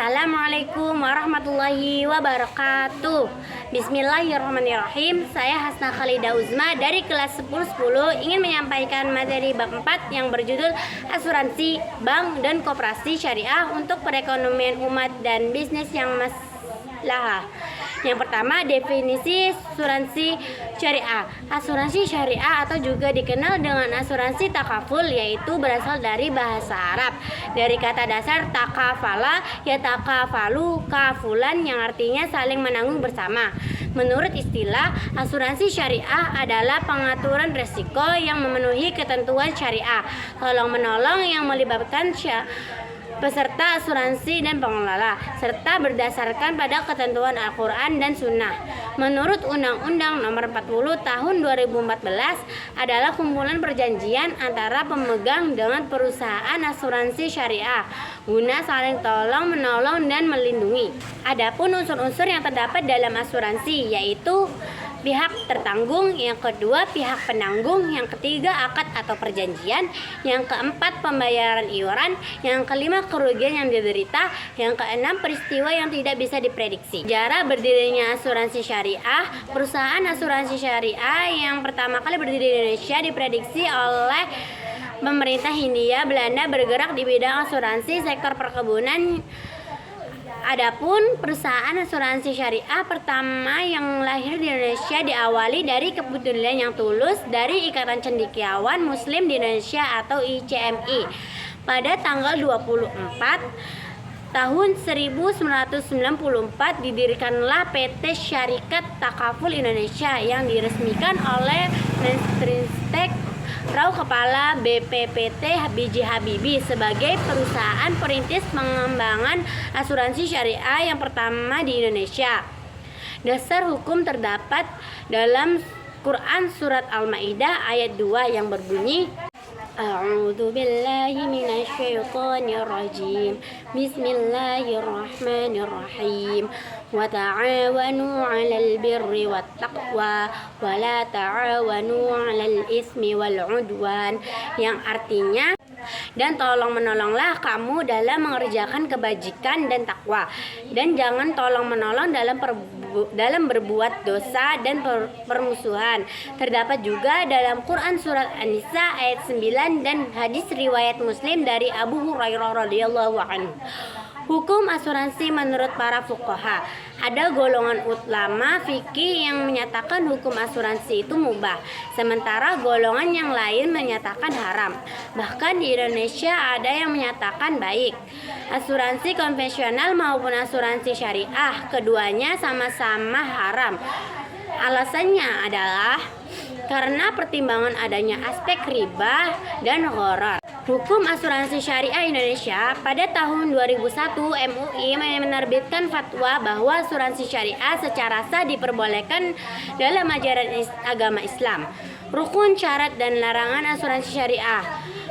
Assalamualaikum warahmatullahi wabarakatuh. Bismillahirrahmanirrahim. Saya Hasna Khalidah Uzma dari kelas 10 ingin menyampaikan materi bab 4 yang berjudul Asuransi Bank dan Koperasi Syariah untuk Perekonomian Umat dan Bisnis yang Maslahah. Yang pertama, definisi asuransi syariah. Asuransi syariah atau juga dikenal dengan asuransi takaful, yaitu berasal dari bahasa Arab dari kata dasar takafala, ya takafalu kafulan, yang artinya saling menanggung bersama. Menurut istilah, asuransi syariah adalah pengaturan resiko yang memenuhi ketentuan syariah, tolong-menolong yang melibatkan peserta asuransi dan pengelola, serta berdasarkan pada ketentuan Al-Quran dan Sunnah. Menurut Undang-Undang Nomor 40 Tahun 2014 adalah kumpulan perjanjian antara pemegang dengan perusahaan asuransi syariah guna saling tolong menolong dan melindungi. Adapun unsur-unsur yang terdapat dalam asuransi yaitu pihak tertanggung, yang kedua pihak penanggung, yang ketiga akad atau perjanjian, yang keempat pembayaran iuran, yang kelima kerugian yang diderita, yang keenam peristiwa yang tidak bisa diprediksi. Sejarah berdirinya asuransi syariah. Perusahaan asuransi syariah yang pertama kali berdiri di Indonesia diprediksi oleh pemerintah Hindia Belanda, bergerak di bidang asuransi sektor perkebunan. Adapun perusahaan asuransi syariah pertama yang lahir di Indonesia diawali dari kepedulian yang tulus dari Ikatan Cendekiawan Muslim di Indonesia atau ICMI. Pada tanggal 24 tahun 1994 didirikanlah PT Syarikat Takaful Indonesia yang diresmikan oleh Menristek Rau Kepala BPPT B.J. Habibie sebagai perusahaan perintis pengembangan asuransi syariah yang pertama di Indonesia. Dasar hukum terdapat dalam Quran surat Al-Maidah ayat 2 yang berbunyi, A'udzu billahi minasyaitonir rajim. Bismillahirrahmanirrahim. Wa ta'awanu 'alal birri wat taqwa wa la ta'awanu 'alal ismi wal 'udwan, yang artinya, dan tolong menolonglah kamu dalam mengerjakan kebajikan dan takwa, dan jangan tolong menolong dalam berbuat dosa dan permusuhan. Terdapat juga dalam Quran surat An-Nisa ayat 9 dan hadis riwayat Muslim dari Abu Hurairah radhiyallahu anhu. Hukum asuransi menurut para fuqaha. Ada golongan ulama fikih yang menyatakan hukum asuransi itu mubah, sementara golongan yang lain menyatakan haram. Bahkan di Indonesia ada yang menyatakan baik. Asuransi konvensional maupun asuransi syariah, keduanya sama-sama haram. Alasannya adalah karena pertimbangan adanya aspek riba dan gharar. Hukum asuransi syariah Indonesia pada tahun 2001 MUI menerbitkan fatwa bahwa asuransi syariah secara sah diperbolehkan dalam ajaran agama Islam. Rukun, syarat, dan larangan asuransi syariah.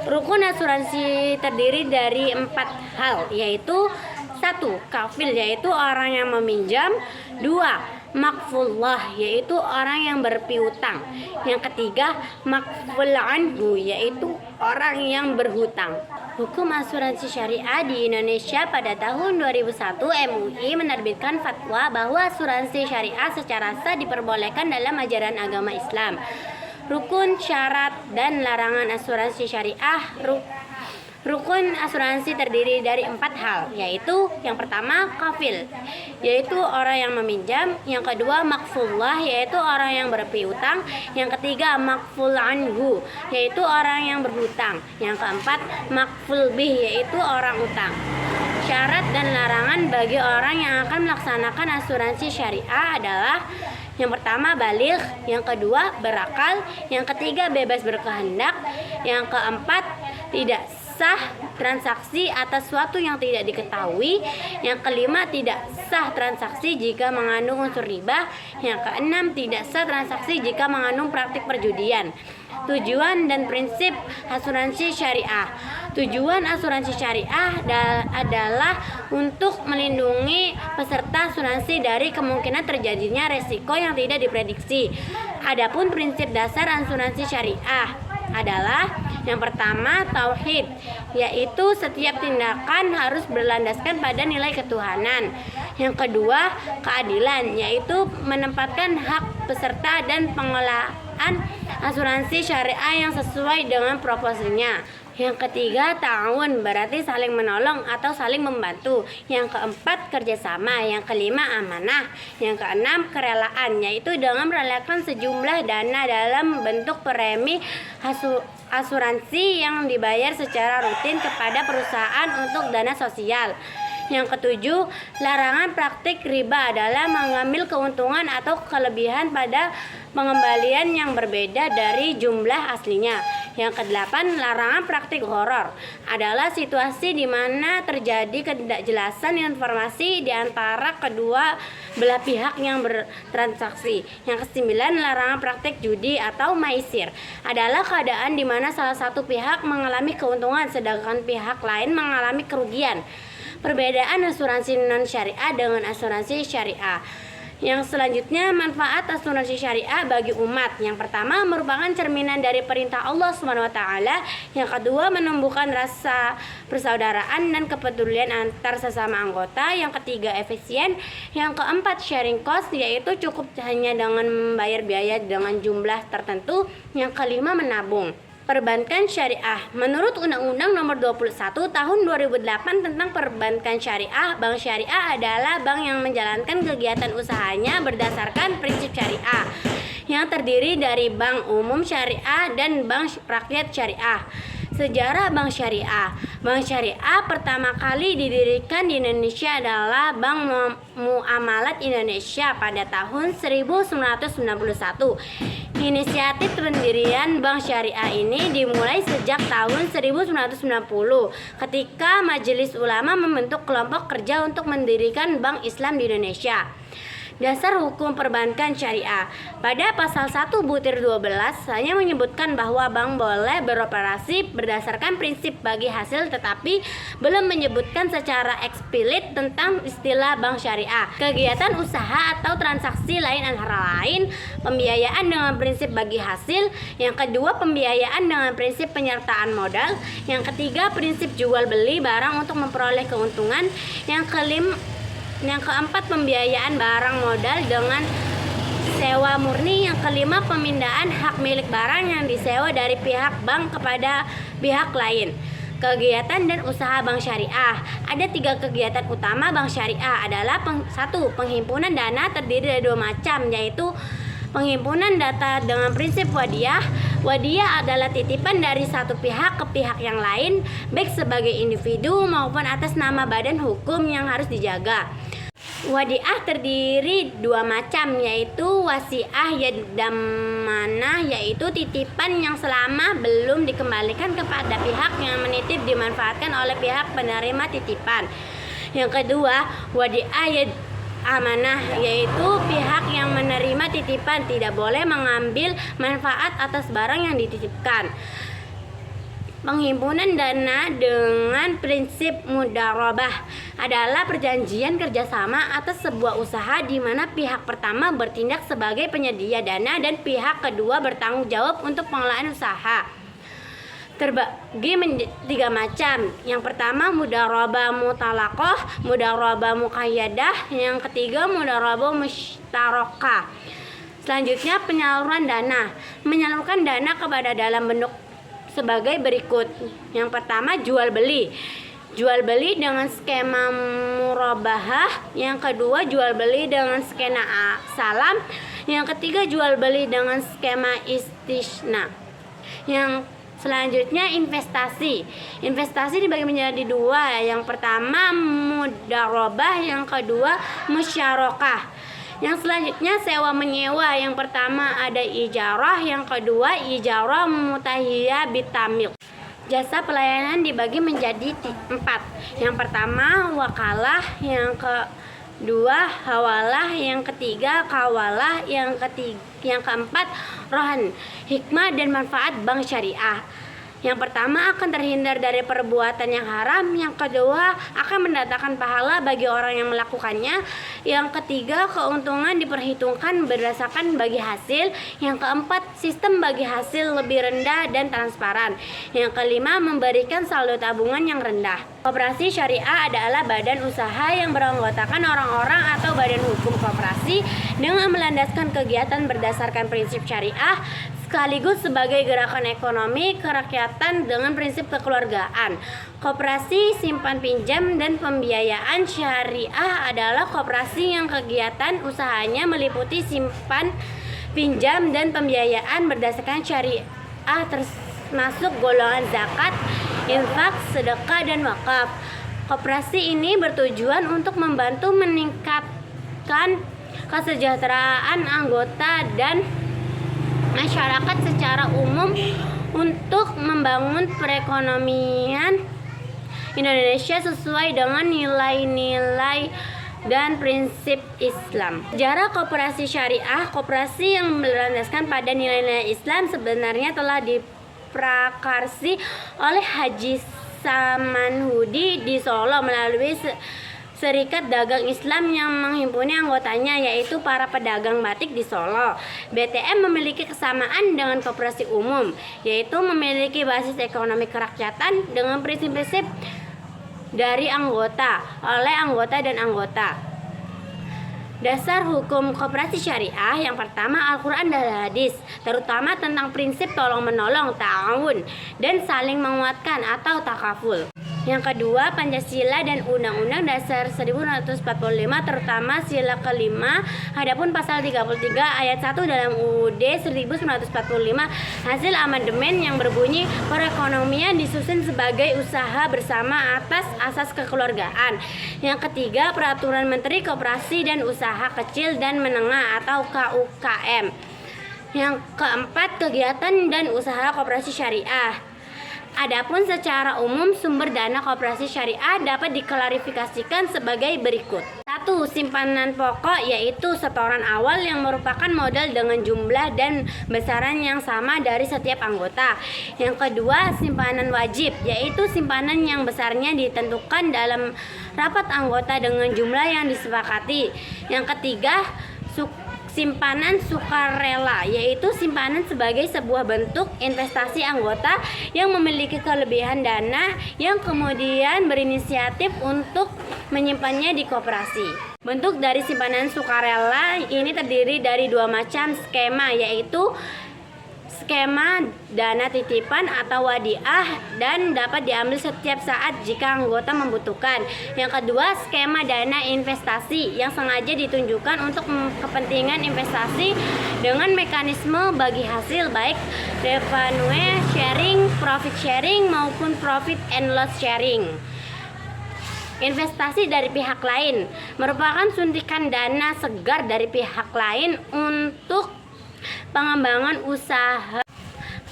Rukun asuransi terdiri dari 4 hal, yaitu 1. Kafil, yaitu orang yang meminjam. 2. Makfullah, yaitu orang yang berpiutang. Yang ketiga, makful anhu, yaitu orang yang berhutang. Hukum asuransi syariah di Indonesia pada tahun 2001 MUI menerbitkan fatwa bahwa asuransi syariah secara sah diperbolehkan dalam ajaran agama Islam. Rukun, syarat, dan larangan asuransi syariah. Rukun asuransi terdiri dari 4 hal, yaitu yang pertama kafil, yaitu orang yang meminjam. Yang kedua makfullah, yaitu orang yang berpiutang. Yang ketiga makful anhu, yaitu orang yang berhutang. Yang keempat makful bih, yaitu orang utang. Syarat dan larangan bagi orang yang akan melaksanakan asuransi syariah adalah: yang pertama baligh, yang kedua berakal, yang ketiga bebas berkehendak, yang keempat tidak sah transaksi atas suatu yang tidak diketahui, yang kelima tidak sah transaksi jika mengandung unsur riba, yang keenam tidak sah transaksi jika mengandung praktik perjudian. Tujuan dan prinsip asuransi syariah. Tujuan asuransi syariah adalah untuk melindungi peserta asuransi dari kemungkinan terjadinya resiko yang tidak diprediksi. Adapun prinsip dasar asuransi syariah, adalah yang pertama tauhid, yaitu setiap tindakan harus berlandaskan pada nilai ketuhanan. Yang kedua keadilan, yaitu menempatkan hak peserta dan pengelolaan asuransi syariah yang sesuai dengan proporsinya. Yang ketiga ta'awun, berarti saling menolong atau saling membantu. Yang keempat kerjasama. Yang kelima amanah. Yang keenam kerelaan, yaitu dengan merelakan sejumlah dana dalam bentuk premi asuransi yang dibayar secara rutin kepada perusahaan untuk dana sosial. Yang ketujuh, larangan praktik riba adalah mengambil keuntungan atau kelebihan pada pengembalian yang berbeda dari jumlah aslinya. Yang kedelapan, larangan praktik gharar adalah situasi di mana terjadi ketidakjelasan informasi di antara kedua belah pihak yang bertransaksi. Yang kesembilan, larangan praktik judi atau maisir adalah keadaan di mana salah satu pihak mengalami keuntungan sedangkan pihak lain mengalami kerugian. Perbedaan asuransi non-syariah dengan asuransi syariah. Yang selanjutnya, manfaat asuransi syariah bagi umat. Yang pertama, merupakan cerminan dari perintah Allah SWT. Yang kedua, menumbuhkan rasa persaudaraan dan kepedulian antar sesama anggota. Yang ketiga, efisien. Yang keempat, sharing cost, yaitu cukup hanya dengan membayar biaya dengan jumlah tertentu. Yang kelima, menabung. Perbankan syariah. Menurut Undang-Undang Nomor 21 Tahun 2008 tentang Perbankan Syariah, bank syariah adalah bank yang menjalankan kegiatan usahanya berdasarkan prinsip syariah yang terdiri dari bank umum syariah dan bank rakyat syariah. Sejarah bank syariah. Bank syariah pertama kali didirikan di Indonesia adalah Bank Muamalat Indonesia pada tahun 1991. Inisiatif pendirian bank syariah ini dimulai sejak tahun 1990 ketika Majelis Ulama membentuk kelompok kerja untuk mendirikan Bank Islam di Indonesia. Dasar hukum perbankan syariah. Pada pasal 1 butir 12 hanya menyebutkan bahwa bank boleh beroperasi berdasarkan prinsip bagi hasil, tetapi belum menyebutkan secara eksplisit tentang istilah bank syariah. Kegiatan usaha atau transaksi lain antara lain pembiayaan dengan prinsip bagi hasil, yang kedua pembiayaan dengan prinsip penyertaan modal, yang ketiga prinsip jual beli barang untuk memperoleh keuntungan, yang keempat pembiayaan barang modal dengan sewa murni, yang kelima pemindahan hak milik barang yang disewa dari pihak bank kepada pihak lain. Kegiatan dan usaha bank syariah. Ada 3 kegiatan utama bank syariah adalah satu, penghimpunan dana terdiri dari 2 macam, yaitu penghimpunan data dengan prinsip wadiyah. Wadiyah adalah titipan dari satu pihak ke pihak yang lain, baik sebagai individu maupun atas nama badan hukum yang harus dijaga. Wadiah terdiri 2 macam, yaitu wasiah yadamanah, yaitu titipan yang selama belum dikembalikan kepada pihak yang menitip dimanfaatkan oleh pihak penerima titipan. Yang kedua, wadiah amanah, yaitu pihak yang menerima titipan tidak boleh mengambil manfaat atas barang yang dititipkan. Penghimpunan dana dengan prinsip mudharabah adalah perjanjian kerjasama atas sebuah usaha di mana pihak pertama bertindak sebagai penyedia dana dan pihak kedua bertanggung jawab untuk pengelolaan usaha. Terbagi menjadi 3 macam. Yang pertama mudharabah mutalaqah, mudharabah muqayyadah, yang ketiga mudharabah mushtarakah. Selanjutnya penyaluran dana. Menyalurkan dana kepada dalam bentuk sebagai berikut. Yang pertama jual beli. Jual beli dengan skema murabahah. Yang kedua jual beli dengan skema salam. Yang ketiga jual beli dengan skema istisna. Yang selanjutnya investasi. Investasi dibagi menjadi 2. Yang pertama mudharabah, yang kedua musyarakah. Yang selanjutnya sewa menyewa. Yang pertama ada ijarah, yang kedua ijarah mutahiyah bitamil. Jasa pelayanan dibagi menjadi 4. Yang pertama wakalah, yang kedua hawalah, yang ketiga kawalah, yang keempat rohan. Hikmah dan manfaat bank syariah. Yang pertama akan terhindar dari perbuatan yang haram, yang kedua akan mendatangkan pahala bagi orang yang melakukannya, Yang ketiga, keuntungan diperhitungkan berdasarkan bagi hasil. Yang keempat, sistem bagi hasil lebih rendah dan transparan. Yang kelima, memberikan saldo tabungan yang rendah. Koperasi syariah adalah badan usaha yang beranggotakan orang-orang atau badan hukum koperasi dengan melandaskan kegiatan berdasarkan prinsip syariah sekaligus sebagai gerakan ekonomi kerakyatan dengan prinsip kekeluargaan. Koperasi simpan pinjam dan pembiayaan syariah adalah koperasi yang kegiatan usahanya meliputi simpan pinjam dan pembiayaan berdasarkan syariah termasuk golongan zakat, infak, sedekah, dan wakaf. Koperasi ini bertujuan untuk membantu meningkatkan kesejahteraan anggota dan masyarakat secara umum untuk membangun perekonomian Indonesia sesuai dengan nilai-nilai dan prinsip Islam. Sejarah koperasi syariah, koperasi yang berlandaskan pada nilai-nilai Islam sebenarnya telah diprakarsi oleh Haji Samanhudi di Solo melalui Serikat Dagang Islam yang menghimpuni anggotanya, yaitu para pedagang batik di Solo. BTM memiliki kesamaan dengan koperasi umum, yaitu memiliki basis ekonomi kerakyatan dengan prinsip-prinsip dari anggota, oleh anggota dan anggota. Dasar hukum koperasi syariah yang pertama Al-Quran dan hadis, terutama tentang prinsip tolong-menolong, ta'awun, dan saling menguatkan atau takaful. Yang kedua, Pancasila dan Undang-Undang Dasar 1945, terutama sila kelima. Adapun pasal 33 ayat 1 dalam UUD 1945 hasil amandemen yang berbunyi perekonomian disusun sebagai usaha bersama atas asas kekeluargaan. Yang ketiga, Peraturan Menteri Koperasi dan Usaha Kecil dan Menengah atau KUKM. Yang keempat, kegiatan dan usaha koperasi syariah. Adapun secara umum sumber dana koperasi syariah dapat diklarifikasikan sebagai berikut. 1. Simpanan pokok, yaitu setoran awal yang merupakan modal dengan jumlah dan besaran yang sama dari setiap anggota. Yang kedua, simpanan wajib, yaitu simpanan yang besarnya ditentukan dalam rapat anggota dengan jumlah yang disepakati. Yang ketiga, simpanan sukarela, yaitu simpanan sebagai sebuah bentuk investasi anggota yang memiliki kelebihan dana yang kemudian berinisiatif untuk menyimpannya di koperasi. Bentuk dari simpanan sukarela ini terdiri dari dua macam skema, yaitu skema dana titipan atau wadiah dan dapat diambil setiap saat jika anggota membutuhkan. Yang kedua, skema dana investasi yang sengaja ditunjukkan untuk kepentingan investasi dengan mekanisme bagi hasil baik revenue sharing, profit sharing maupun profit and loss sharing. Investasi dari pihak lain merupakan suntikan dana segar dari pihak lain untuk pengembangan usaha.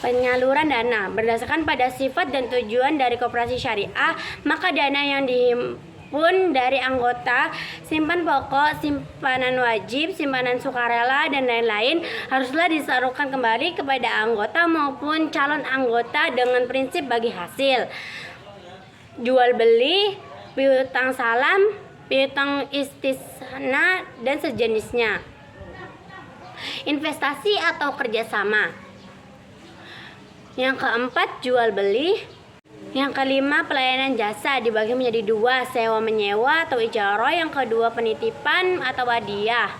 Penyaluran dana berdasarkan pada sifat dan tujuan dari koperasi syariah, maka dana yang dihimpun dari anggota, simpan pokok, simpanan wajib, simpanan sukarela, dan lain-lain haruslah disalurkan kembali kepada anggota maupun calon anggota dengan prinsip bagi hasil. Jual beli, piutang salam, piutang istisna, dan sejenisnya. Investasi atau kerjasama. Yang keempat, jual beli. Yang kelima, pelayanan jasa dibagi menjadi dua, sewa menyewa atau ijarah. Yang kedua, penitipan atau hadiah.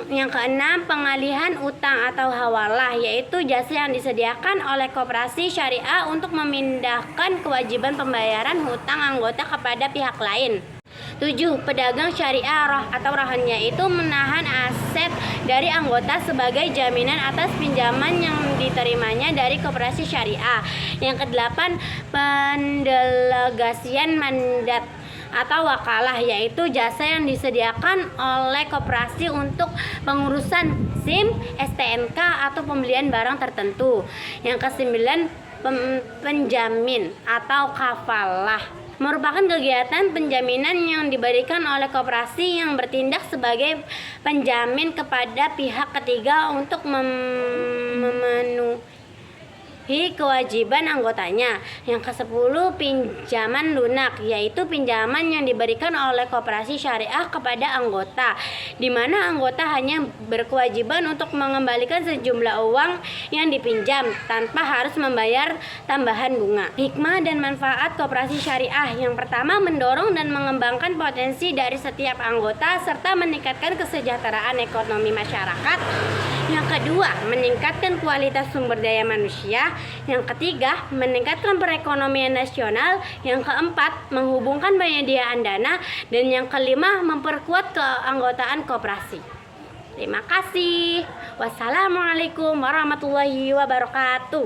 Yang keenam, pengalihan utang atau hawalah, yaitu jasa yang disediakan oleh koperasi syariah untuk memindahkan kewajiban pembayaran hutang anggota kepada pihak lain. 7. Pedagang syariah atau rahan, yaitu menahan aset dari anggota sebagai jaminan atas pinjaman yang diterimanya dari koperasi syariah. Yang kedelapan, pendelegasian mandat atau wakalah, yaitu jasa yang disediakan oleh koperasi untuk pengurusan SIM, STNK atau pembelian barang tertentu. Yang kesembilan, penjamin atau kafalah merupakan kegiatan penjaminan yang diberikan oleh koperasi yang bertindak sebagai penjamin kepada pihak ketiga untuk kewajiban anggotanya. Yang ke-10, pinjaman lunak, yaitu pinjaman yang diberikan oleh koperasi syariah kepada anggota, di mana anggota hanya berkewajiban untuk mengembalikan sejumlah uang yang dipinjam tanpa harus membayar tambahan bunga. Hikmah dan manfaat koperasi syariah. Yang pertama, mendorong dan mengembangkan potensi dari setiap anggota serta meningkatkan kesejahteraan ekonomi masyarakat. Yang kedua, meningkatkan kualitas sumber daya manusia. Yang ketiga, meningkatkan perekonomian nasional. Yang keempat, menghubungkan penyediaan dana. Dan yang kelima, memperkuat keanggotaan koperasi. Terima kasih. Wassalamualaikum warahmatullahi wabarakatuh.